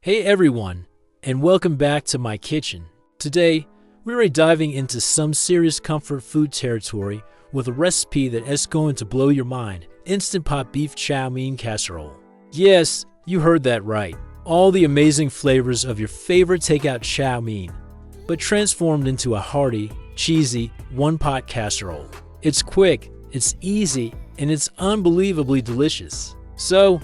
Hey everyone, and welcome back to my kitchen. Today, we're diving into some serious comfort food territory with a recipe that is going to blow your mind: Instant Pot Beef Chow Mein Casserole. Yes, you heard that right. All the amazing flavors of your favorite takeout chow mein, but transformed into a hearty, cheesy, one-pot casserole. It's quick, it's easy, and it's unbelievably delicious. So,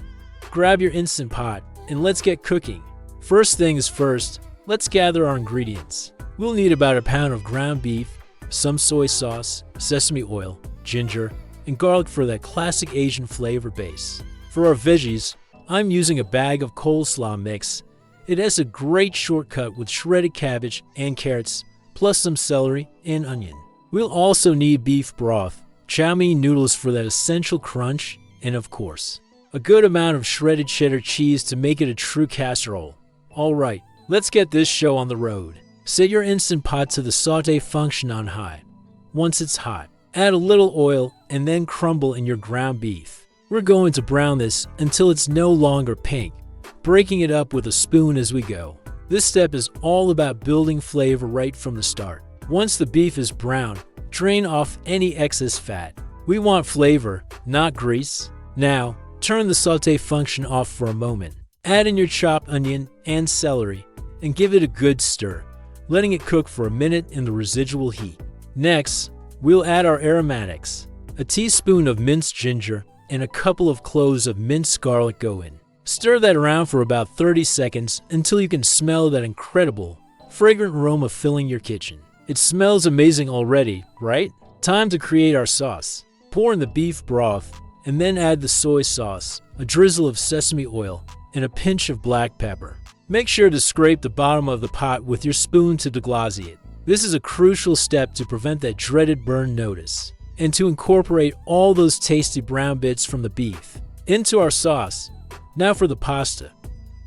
grab your Instant Pot and let's get cooking. First things first, let's gather our ingredients. We'll need about a pound of ground beef, some soy sauce, sesame oil, ginger, and garlic for that classic Asian flavor base. For our veggies, I'm using a bag of coleslaw mix. It has a great shortcut with shredded cabbage and carrots, plus some celery and onion. We'll also need beef broth, chow mein noodles for that essential crunch, and of course, a good amount of shredded cheddar cheese to make it a true casserole. Alright, let's get this show on the road. Set your Instant Pot to the saute function on high. Once it's hot, add a little oil and then crumble in your ground beef. We're going to brown this until it's no longer pink, breaking it up with a spoon as we go. This step is all about building flavor right from the start. Once the beef is brown, drain off any excess fat. We want flavor, not grease. Now, turn the saute function off for a moment. Add in your chopped onion and celery and give it a good stir, letting it cook for a minute in the residual heat. Next, we'll add our aromatics. A teaspoon of minced ginger and a couple of cloves of minced garlic go in. Stir that around for about 30 seconds until you can smell that incredible, fragrant aroma filling your kitchen. It smells amazing already, right? Time to create our sauce. Pour in the beef broth and then add the soy sauce, a drizzle of sesame oil, and a pinch of black pepper. Make sure to scrape the bottom of the pot with your spoon to deglaze it. This is a crucial step to prevent that dreaded burn notice, and to incorporate all those tasty brown bits from the beef into our sauce. Now for the pasta.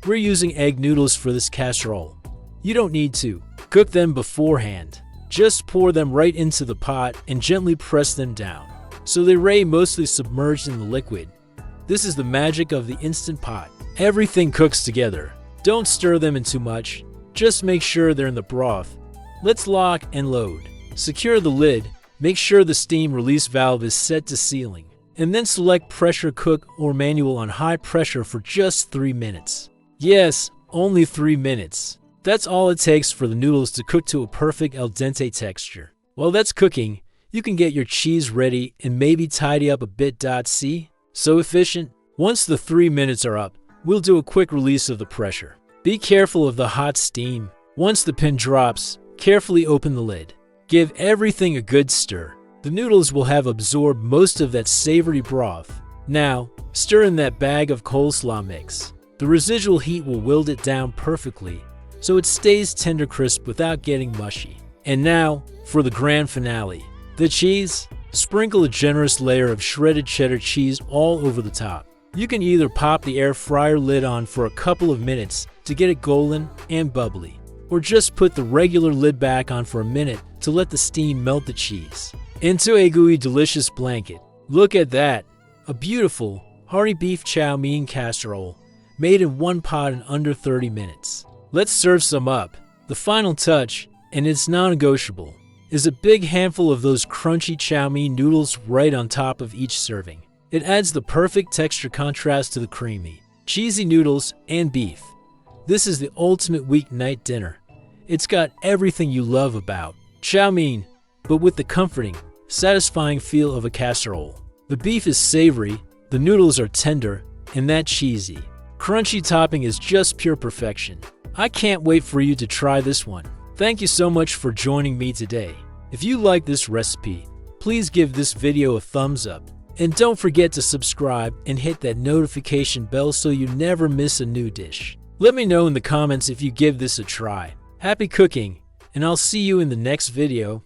We're using egg noodles for this casserole. You don't need to cook them beforehand. Just pour them right into the pot and gently press them down, so they lay mostly submerged in the liquid. This is the magic of the Instant Pot. Everything cooks together. Don't stir them in too much. Just make sure they're in the broth. Let's lock and load. Secure the lid. Make sure the steam release valve is set to sealing. And then select pressure cook or manual on high pressure for just 3 minutes. Yes, only 3 minutes. That's all it takes for the noodles to cook to a perfect al dente texture. While that's cooking, you can get your cheese ready and maybe tidy up a bit. See? So efficient. Once the 3 minutes are up, we'll do a quick release of the pressure. Be careful of the hot steam. Once the pin drops, carefully open the lid. Give everything a good stir. The noodles will have absorbed most of that savory broth. Now, stir in that bag of coleslaw mix. The residual heat will wilt it down perfectly, so it stays tender crisp without getting mushy. And now, for the grand finale. The cheese. Sprinkle a generous layer of shredded cheddar cheese all over the top. You can either pop the air fryer lid on for a couple of minutes to get it golden and bubbly, or just put the regular lid back on for a minute to let the steam melt the cheese into a gooey, delicious blanket. Look at that! A beautiful, hearty beef chow mein casserole made in one pot in under 30 minutes. Let's serve some up. The final touch, and it's non-negotiable, is a big handful of those crunchy chow mein noodles right on top of each serving. It adds the perfect texture contrast to the creamy, cheesy noodles and beef. This is the ultimate weeknight dinner. It's got everything you love about chow mein, but with the comforting, satisfying feel of a casserole. The beef is savory, the noodles are tender, and that cheesy, crunchy topping is just pure perfection. I can't wait for you to try this one. Thank you so much for joining me today. If you like this recipe, please give this video a thumbs up. And don't forget to subscribe and hit that notification bell so you never miss a new dish. Let me know in the comments if you give this a try. Happy cooking, and I'll see you in the next video.